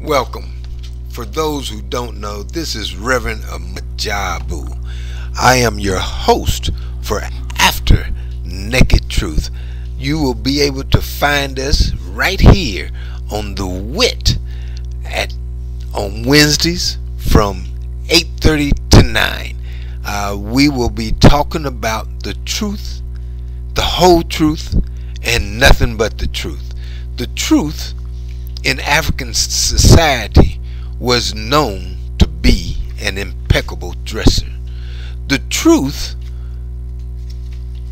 Welcome. For those who don't know, this is Reverend Ajabu. I am your host for After Naked Truth. You will be able to find us right here on the Wit on Wednesdays from 8:30 to 9. We will be talking about the truth, the whole truth, and nothing but the truth. The truth in African society was known to be an impeccable dresser. The truth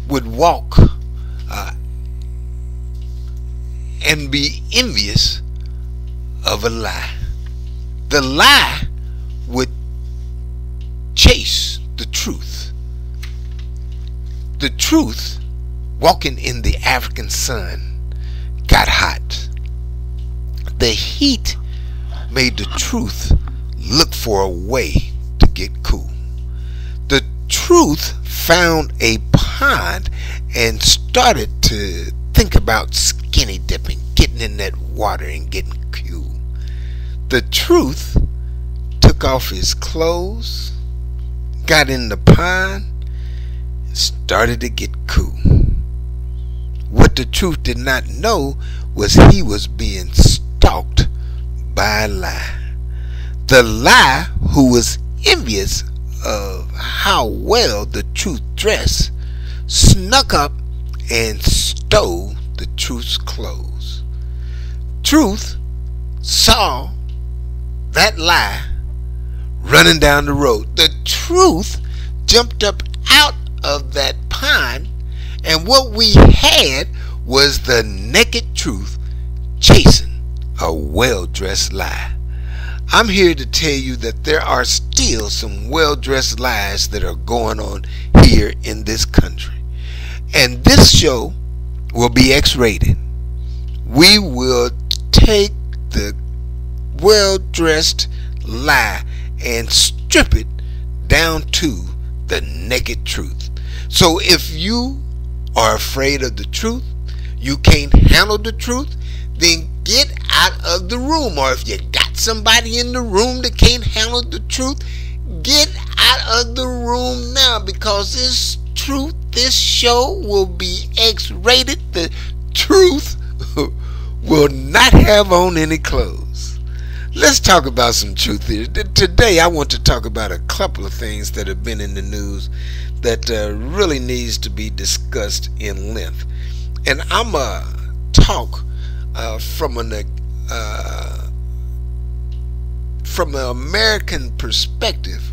would walk and be envious of a lie. The lie would chase the truth. The truth, walking in the African sun, got hot. The heat made the truth look for a way to get cool. The truth found a pond and started to think about skinny dipping, getting in that water and getting cool. The truth took off his clothes, got in the pond, and started to get cool. What the truth did not know was he was being stalked by a lie. The lie, who was envious of how well the truth dressed, snuck up and stole the truth's clothes. Truth saw that lie running down the road. The truth jumped up out of that pond, and what we had was the naked truth chasing a well-dressed lie. I'm here to tell you that there are still some well-dressed lies that are going on here in this country. And this show will be X-rated. We will take the well-dressed lie and strip it down to the naked truth. So if you are afraid of the truth, you can't handle the truth, then get out of the room. Or if you got somebody in the room that can't handle the truth, get out of the room now, because this show will be X-rated. The truth will not have on any clothes. Let's talk about some truth here. Today I want to talk about a couple of things that have been in the news that really needs to be discussed in length. And I'm going to talk from an American perspective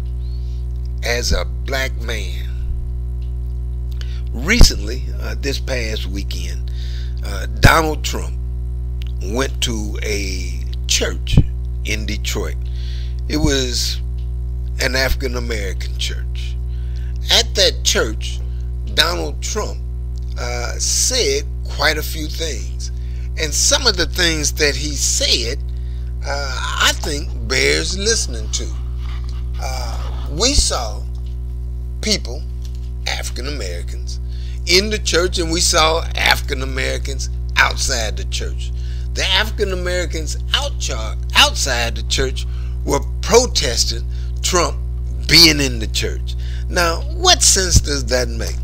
as a black man. Recently, this past weekend, Donald Trump went to a church in Detroit. It was an African American church. At that church, Donald Trump said quite a few things. And some of the things that he said, I think bears listening to. We saw people, African Americans, in the church, and we saw African Americans outside the church. The African Americans outside the church were protesting Trump being in the church. Now, what sense does that make?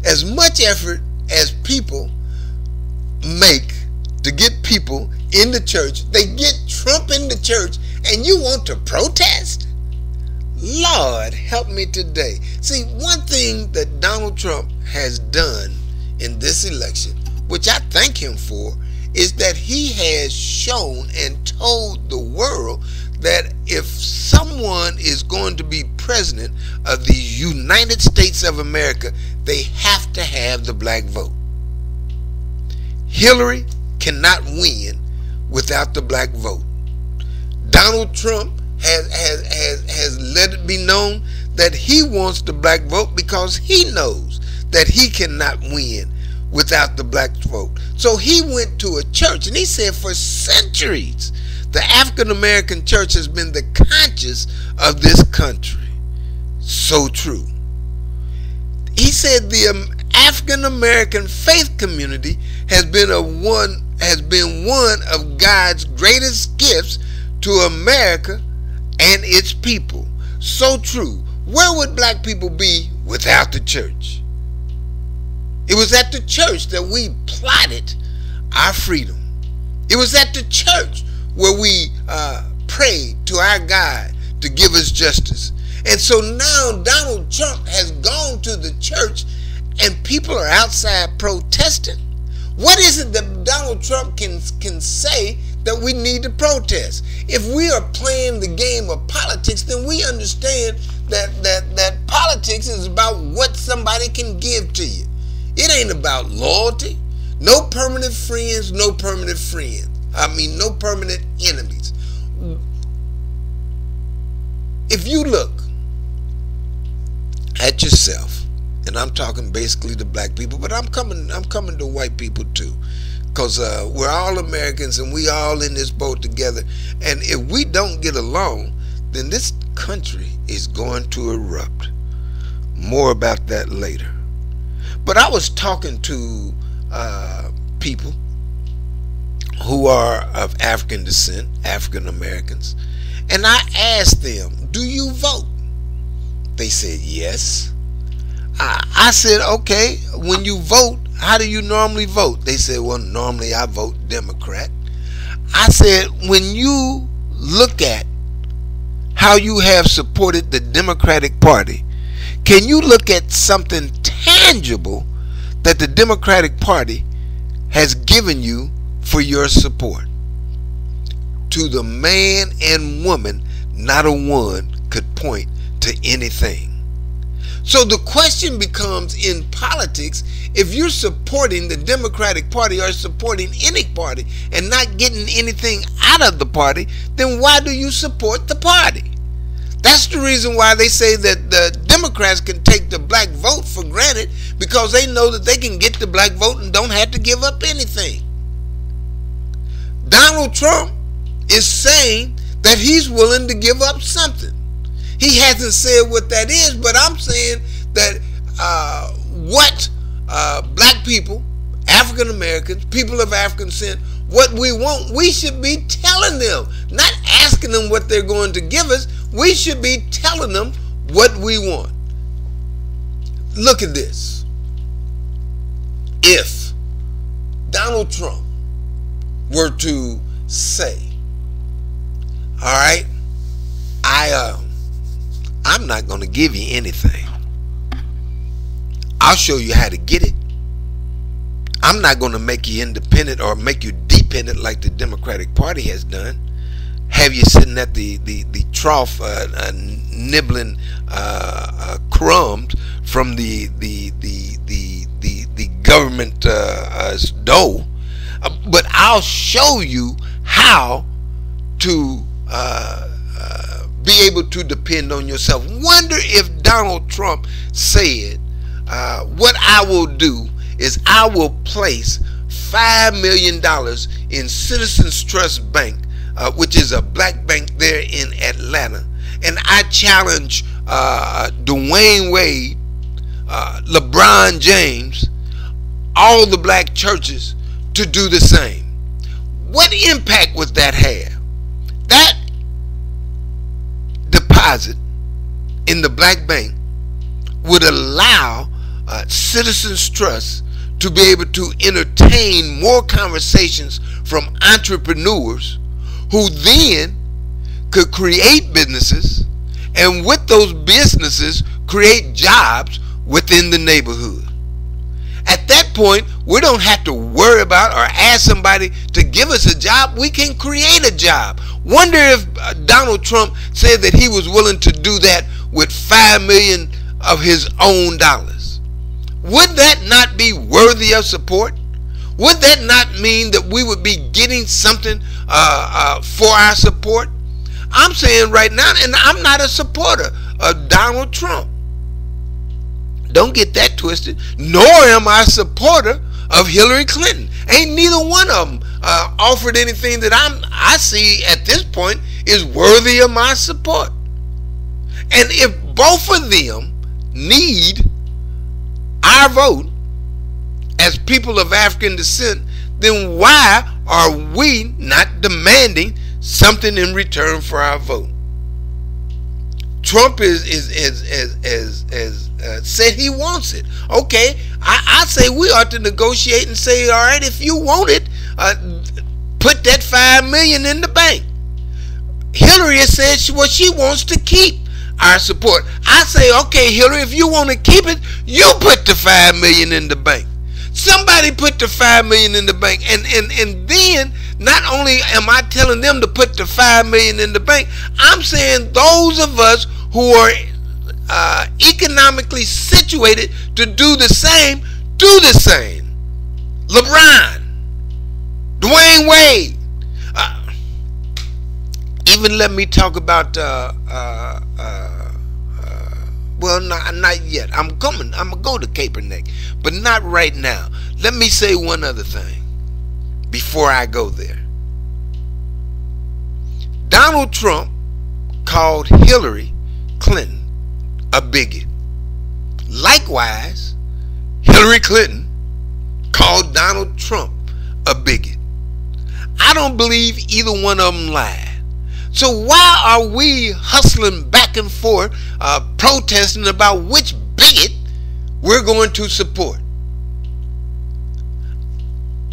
As much effort as people make to get people in the church, they get Trump in the church, and you want to protest? Lord, help me today. See, one thing that Donald Trump has done in this election, which I thank him for, is that he has shown and told the world that if someone is going to be president of the United States of America, they have to have the black vote. Hillary cannot win without the black vote. Donald Trump has let it be known that he wants the black vote because he knows that he cannot win without the black vote. So he went to a church and he said, for centuries, the African American church has been the conscience of this country. So true. He said the African American faith community has been a one has been one of God's greatest gifts to America and its people. So true. Where would black people be without the church? It was at the church that we plotted our freedom. It was at the church where we prayed to our God to give us justice. And so now Donald Trump has gone to the church and people are outside protesting. What is it that Donald Trump can say that we need to protest? If we are playing the game of politics, then we understand that politics is about what somebody can give to you. It ain't about loyalty. No permanent friends, no permanent friends. No permanent enemies. If you look at yourself, and I'm talking basically to black people, but I'm coming to white people too, because we're all Americans and we all in this boat together. And if we don't get along, then this country is going to erupt. More about that later. But I was talking to people who are of African descent, African Americans, and I asked them, do you vote? They said yes. I said, okay, when you vote, how do you normally vote? They said, well, normally I vote Democrat. I said, when you look at how you have supported the Democratic Party, can you look at something tangible that the Democratic Party has given you for your support? To the man and woman, not a one could point to anything. So the question becomes, in politics, if you're supporting the Democratic Party or supporting any party and not getting anything out of the party, then why do you support the party? That's the reason why they say that the Democrats can take the black vote for granted, because they know that they can get the black vote and don't have to give up anything. Donald Trump is saying that he's willing to give up something. He hasn't said what that is, but I'm saying that what black people, African Americans, people of African descent, what we want, we should be telling them, not asking them what they're going to give us. We should be telling them what we want. Look at this. If Donald Trump were to say, all right, I'm not going to give you anything. I'll show you how to get it. I'm not going to make you independent or make you dependent like the Democratic Party has done. Have you sitting at the trough nibbling crumbs from the government dough. But I'll show you how to be able to depend on yourself. Wonder if Donald Trump said, what I will do is I will place $5 million in Citizens Trust Bank, which is a black bank there in Atlanta. And I challenge Dwayne Wade, LeBron James, all the black churches to do the same. What impact would that have? That deposit in the black bank would allow Citizens Trust to be able to entertain more conversations from entrepreneurs who then could create businesses, and with those businesses create jobs within the neighborhood. At that point, we don't have to worry about or ask somebody to give us a job. We can create a job. Wonder if Donald Trump said that he was willing to do that with $5 million of his own dollars. Would that not be worthy of support? Would that not mean that we would be getting something for our support? I'm saying right now, and I'm not a supporter of Donald Trump. Don't get that twisted. Nor am I a supporter of Hillary Clinton. Ain't neither one of them offered anything that I see at this point is worthy of my support. And if both of them need our vote as people of African descent, then why are we not demanding something in return for our vote? Trump is said he wants it. Okay, I say we ought to negotiate and say, all right, if you want it, put that $5 million in the bank. Hillary has said she wants to keep our support. I say, okay, Hillary, if you want to keep it, you put the $5 million in the bank. Somebody put the $5 million in the bank, and then not only am I telling them to put the $5 million in the bank, I'm saying those of us who are economically situated to do the same, do the same. LeBron, Dwayne Wade, even let me talk about well, not yet. I'm gonna go to Kaepernick, but not right now. Let me say one other thing before I go there. Donald Trump called Hillary Clinton a bigot. Likewise, Hillary Clinton called Donald Trump a bigot. I don't believe either one of them lied. So why are we hustling back and forth, protesting about which bigot we're going to support?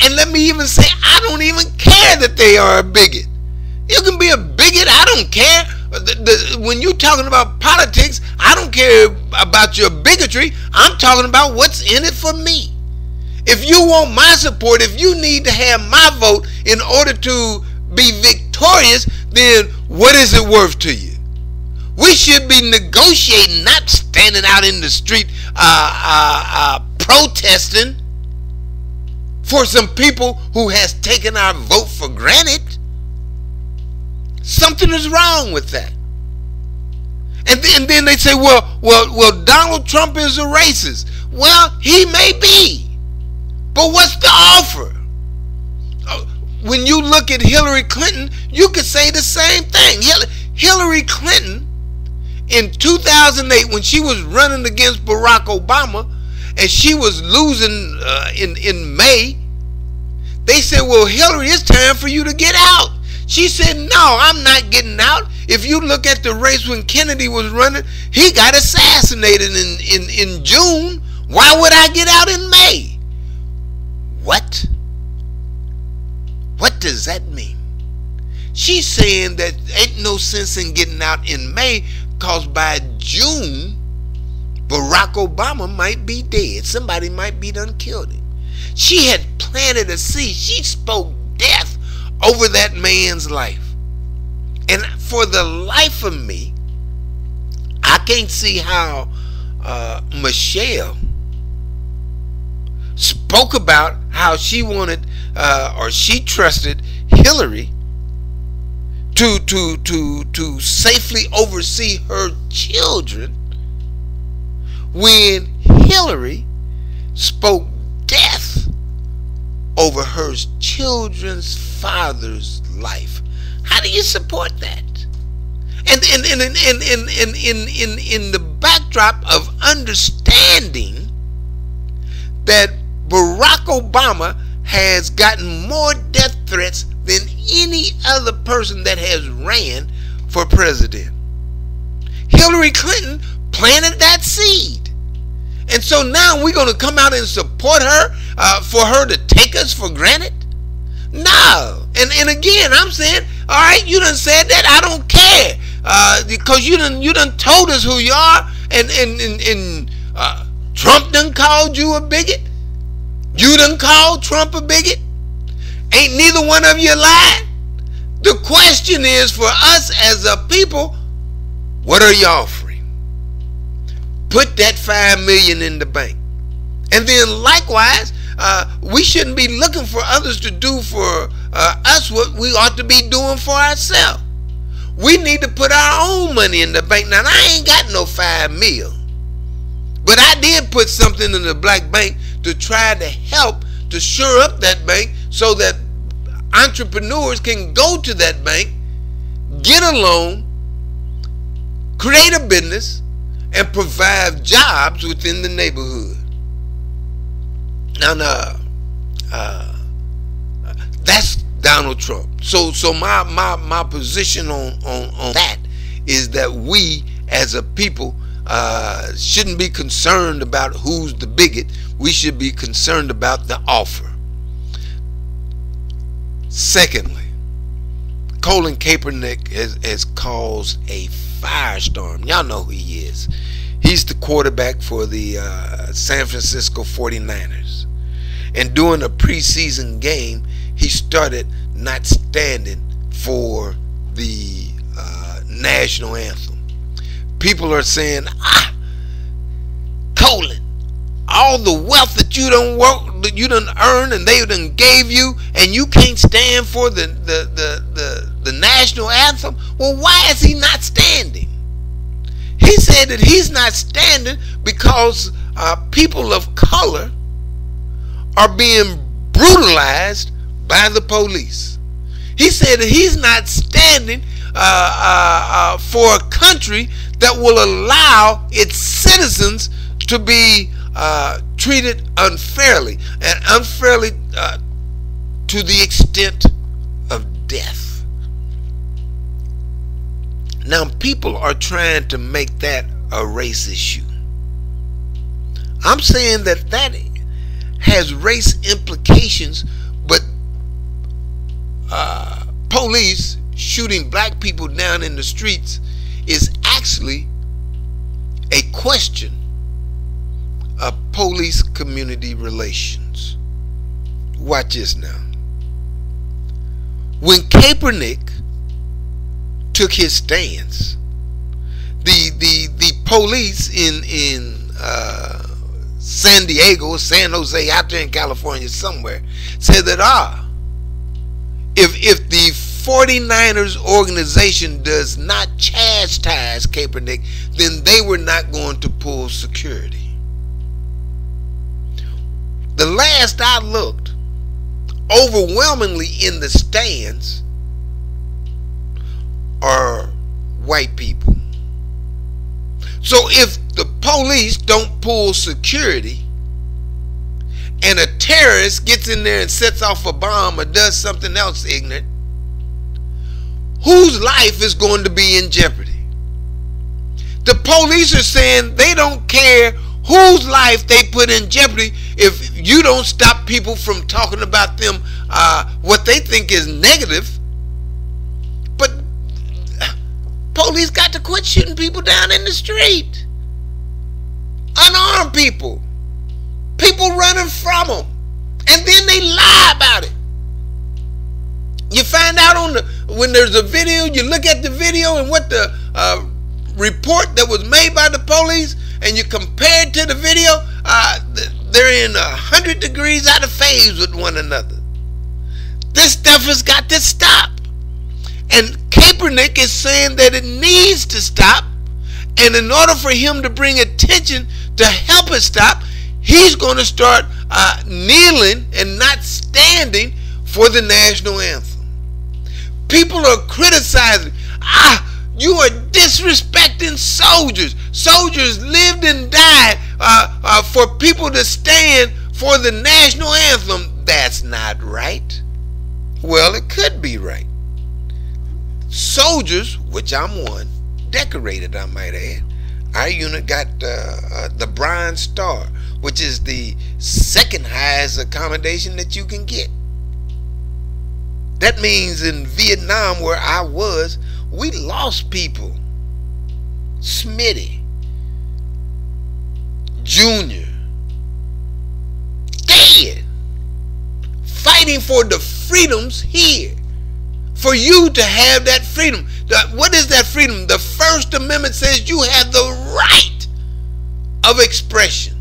And let me even say, I don't even care that they are a bigot. You can be a bigot, I don't care. When you're talking about politics, I don't care about your bigotry. I'm talking about what's in it for me. If you want my support, if you need to have my vote in order to be victorious, then what is it worth to you? We should be negotiating, not standing out in the street protesting for some people who has taken our vote for granted. Something is wrong with that. And then they say, well, Donald Trump is a racist. Well, he may be, but what's the offer? When you look at Hillary Clinton, you could say the same thing. Hillary Clinton, in 2008, when she was running against Barack Obama, and she was losing in May, they said, well, Hillary, it's time for you to get out. She said, no, I'm not getting out. If you look at the race when Kennedy was running, he got assassinated in June. Why would I get out in May? What? What does that mean? She's saying that ain't no sense in getting out in May because by June, Barack Obama might be dead. Somebody might be done killed him. She had planted a seed. She spoke death over that man's life. And for the life of me, I can't see how Michelle spoke about how she wanted or she trusted Hillary to safely oversee her children when Hillary spoke death over her children's father's life. How do you support that? And in the backdrop of understanding that Barack Obama has gotten more death threats than any other person that has ran for president. Hillary Clinton planted that seed. And so now we're going to come out and support her for her to take us for granted? No. And again, I'm saying, all right, you done said that, I don't care. Because you done told us who you are, and Trump done called you a bigot. You done called Trump a bigot. Ain't neither one of you lying. The question is for us as a people, what are you offering? Put that $5 million in the bank. And then likewise, we shouldn't be looking for others to do for us what we ought to be doing for ourselves. We need to put our own money in the bank. Now, I ain't got no $5 million. But I did put something in the black bank to try to help to shore up that bank so that entrepreneurs can go to that bank, get a loan, create a business, and provide jobs within the neighborhood. Now, Donald Trump. So my position on that is that we as a people shouldn't be concerned about who's the bigot. We should be concerned about the offer. Secondly, Colin Kaepernick has caused a firestorm. Y'all know who he is. He's the quarterback for the San Francisco 49ers. And during a preseason game, he started not standing for the national anthem. People are saying, Colin, all the wealth that you done work, that you done earned, and they done gave you, and you can't stand for the national anthem. Well, why is he not standing? He said that he's not standing because people of color are being brutalized by the police. He said that he's not standing for a country that will allow its citizens to be treated unfairly, and unfairly to the extent of death. Now, people are trying to make that a race issue. I'm saying that that has race implications, but police shooting black people down in the streets is actually a question of police community relations. Watch this now. When Kaepernick took his stance, the police in San Diego, San Jose, out there in California somewhere, said that if the 49ers organization does not chastise Kaepernick, then they were not going to pull security. The last I looked, overwhelmingly in the stands are white people. So if the police don't pull security and a terrorist gets in there and sets off a bomb or does something else ignorant, whose life is going to be in jeopardy? The police are saying they don't care whose life they put in jeopardy if you don't stop people from talking about them what they think is negative. But police got to quit shooting people down in the street. Unarmed people. People running from them. And then they lie about it. You find out when there's a video, you look at the video and what the report that was made by the police, and you compare it to the video, they're in 100 degrees out of phase with one another. This stuff has got to stop. And Kaepernick is saying that it needs to stop, and in order for him to bring attention to help it stop, he's going to start kneeling and not standing for the national anthem. People are criticizing, you are disrespecting soldiers. Soldiers lived and died for people to stand for the national anthem. That's not right. Well, it could be right. Soldiers, which I'm one, decorated, I might add. Our unit got the Bronze Star, which is the second highest accommodation that you can get. That means in Vietnam, where I was, we lost people. Smitty, Junior, dead, fighting for the freedoms here. For you to have that freedom. What is that freedom? The First Amendment says you have the right of expression.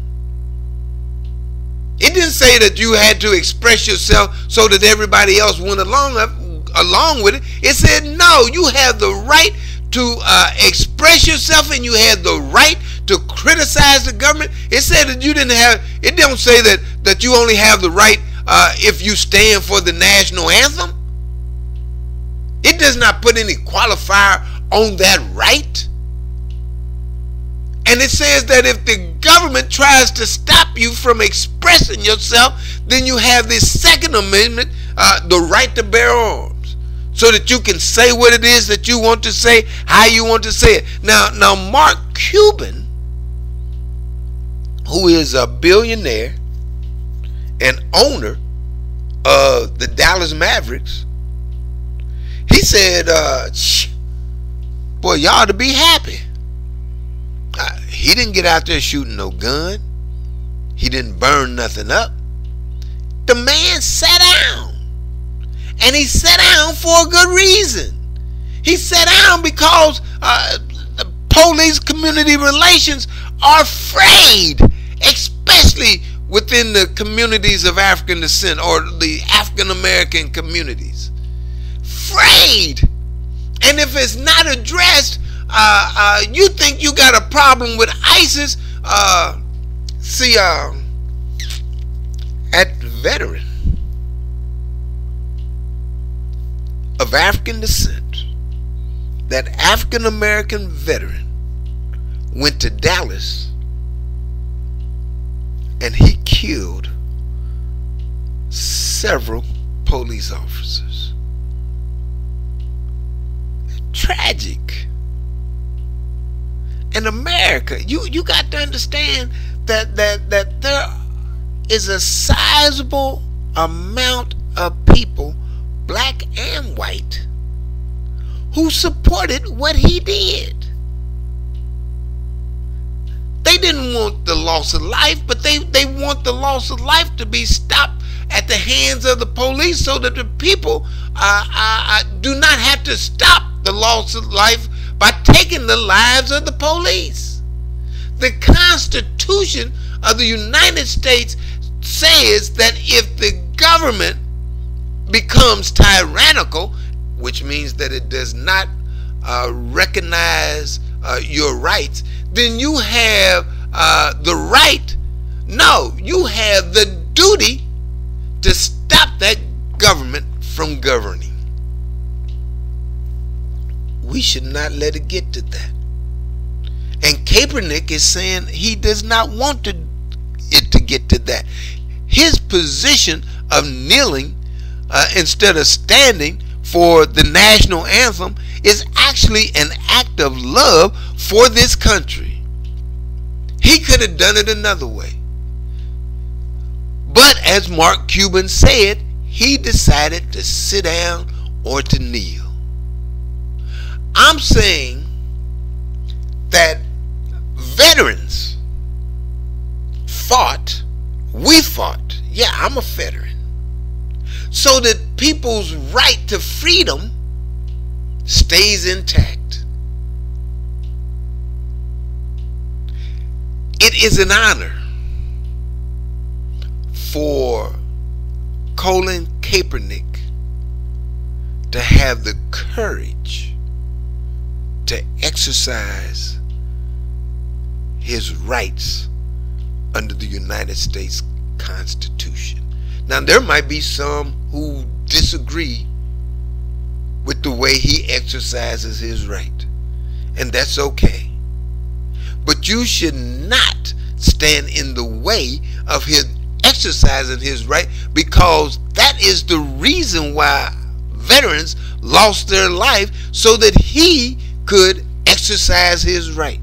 It didn't say that you had to express yourself so that everybody else went along with it. It said, no, you have the right to express yourself, and you have the right to criticize the government. It said that you didn't have, it don't say that you only have the right if you stand for the national anthem. It does not put any qualifier on that right. And it says that if the government tries to stop you from expressing yourself, then you have this Second Amendment the right to bear arms, so that you can say what it is that you want to say, how you want to say it. Now Mark Cuban, who is a billionaire and owner of the Dallas Mavericks, he said, boy, y'all ought to be happy. He didn't get out there shooting no gun. He didn't burn nothing up. The man sat down. And he sat down for a good reason. He sat down because the police community relations are afraid, especially within the communities of African descent or the African American communities. Afraid. And if it's not addressed, you think you got a problem with ISIS. See, at veteran of African descent, that African American veteran went to Dallas and he killed several police officers. Tragic. In America, you got to understand that there is a sizable amount of people, black and white, who supported what he did. They didn't want the loss of life, but they want the loss of life to be stopped at the hands of the police, so that the people do not have to stop the loss of life by taking the lives of the police. The Constitution of the United States says that if the government becomes tyrannical, which means that it does not recognize your rights, then you have the right, no, you have the duty to stop that government from governing. We should not let it get to that. And Kaepernick is saying he does not want it to get to that. His position of kneeling instead of standing for the national anthem is actually an act of love for this country. He could have done it another way. But as Mark Cuban said, he decided to sit down or to kneel. I'm saying that veterans fought, we fought, yeah, I'm a veteran, so that people's right to freedom stays intact. It is an honor for Colin Kaepernick to have the courage to exercise his rights under the United States Constitution. Now, there might be some who disagree with the way he exercises his right, and that's okay. But you should not stand in the way of his exercising his right, because that is the reason why veterans lost their life, so that he could exercise his right.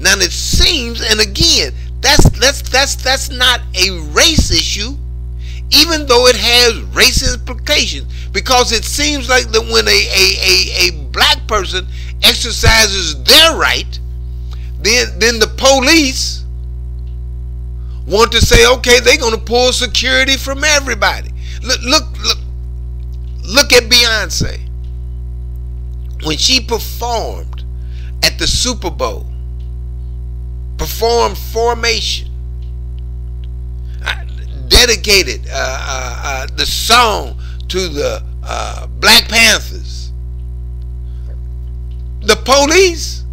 Now it seems, and again, that's not a race issue, even though it has race implications, because it seems like that when a black person exercises their right, then the police want to say, okay, they're going to pull security from everybody. Look at Beyonce. When she performed at the Super Bowl, performed Formation, dedicated the song to the Black Panthers, the police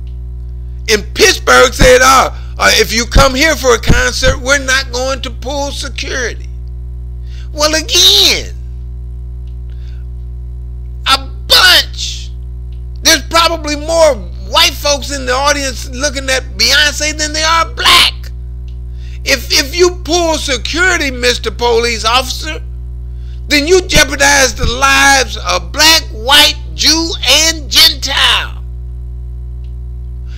in Pittsburgh said, if you come here for a concert, we're not going to pull security. Well, again, a bunch. There's probably more white folks in the audience looking at Beyonce than there are black. If you pull security, Mr. Police Officer, then you jeopardize the lives of black, white, Jew, and Gentile.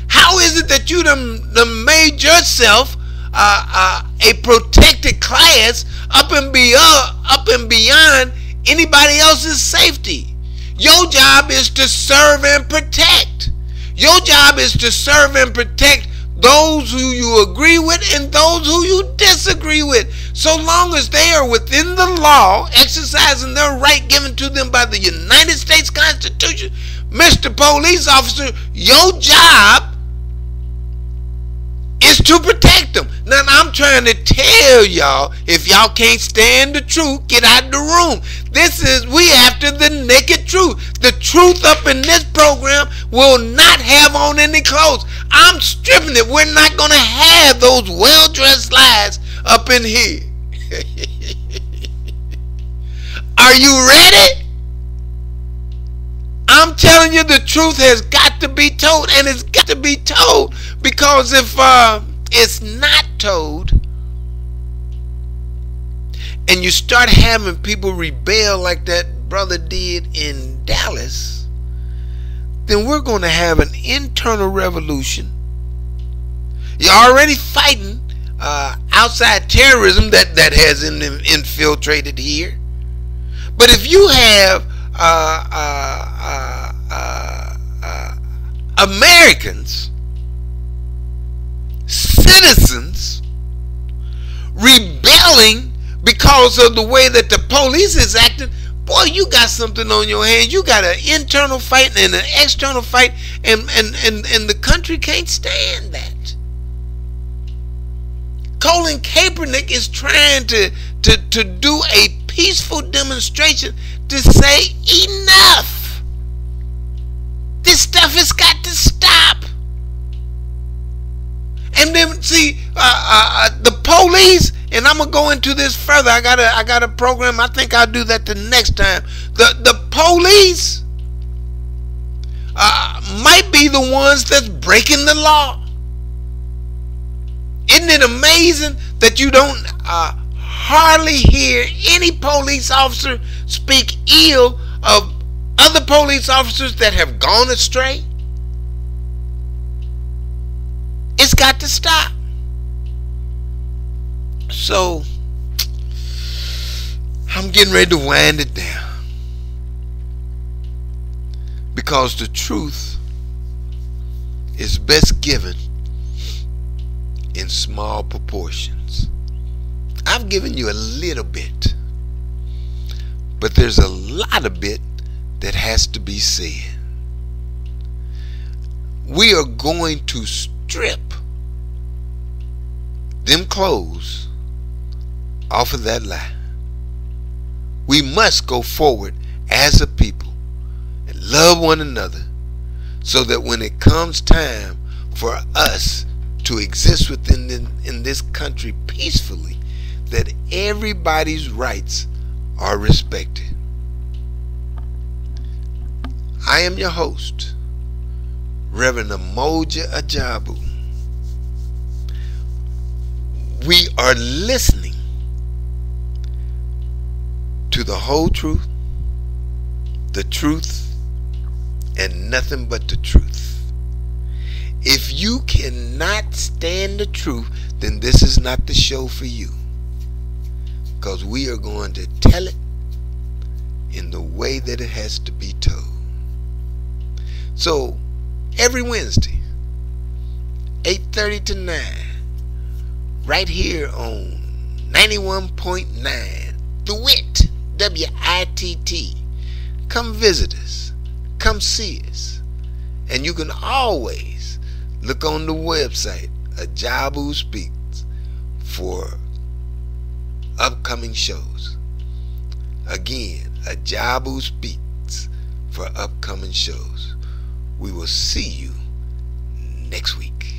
How is it that you done made yourself a protected class up and beyond anybody else's safety? Your job is to serve and protect. Your job is to serve and protect those who you agree with and those who you disagree with. So long as they are within the law, exercising their right given to them by the United States Constitution, Mr. Police Officer, your job is to protect them. Now, I'm trying to tell y'all, if y'all can't stand the truth, get out of the room. We after the naked truth. The truth up in this program will not have on any clothes. I'm stripping it. We're not going to have those well-dressed lies up in here. Are you ready? I'm telling you, the truth has got to be told, and it's got to be told, because if it's not told, and you start having people rebel like that brother did in Dallas, then we're going to have an internal revolution. You're already fighting outside terrorism that has infiltrated here. But if you have Americans, citizens, rebelling because of the way that the police is acting, boy, you got something on your hands. You got an internal fight and an external fight, and the country can't stand that. Colin Kaepernick is trying to do a peaceful demonstration to say enough. This stuff has got to stop. And then see, the police, and I'm gonna go into this further. I got a program. I think I'll do that the next time. The police might be the ones that's breaking the law. Isn't it amazing that you don't hardly hear any police officer speak ill of other police officers that have gone astray? It's got to stop. So I'm getting ready to wind it down, because the truth is best given in small proportions. I've given you a little bit, but there's a lot of bit that has to be said. We are going to strip them clothes off of that lie. We must go forward as a people and love one another, so that when it comes time for us to exist in this country peacefully, that everybody's rights are respected. I am your host, Reverend Ajabu. We are listening to the whole truth, and nothing but the truth. If you cannot stand the truth, then this is not the show for you, because we are going to tell it in the way that it has to be told. So every Wednesday, 8:30 to 9, right here on 91.9 The Wit, WITT. Come visit us, come see us, and you can always look on the website Ajabu Speaks for upcoming shows. Again, Ajabu Speaks for upcoming shows. We will see you next week.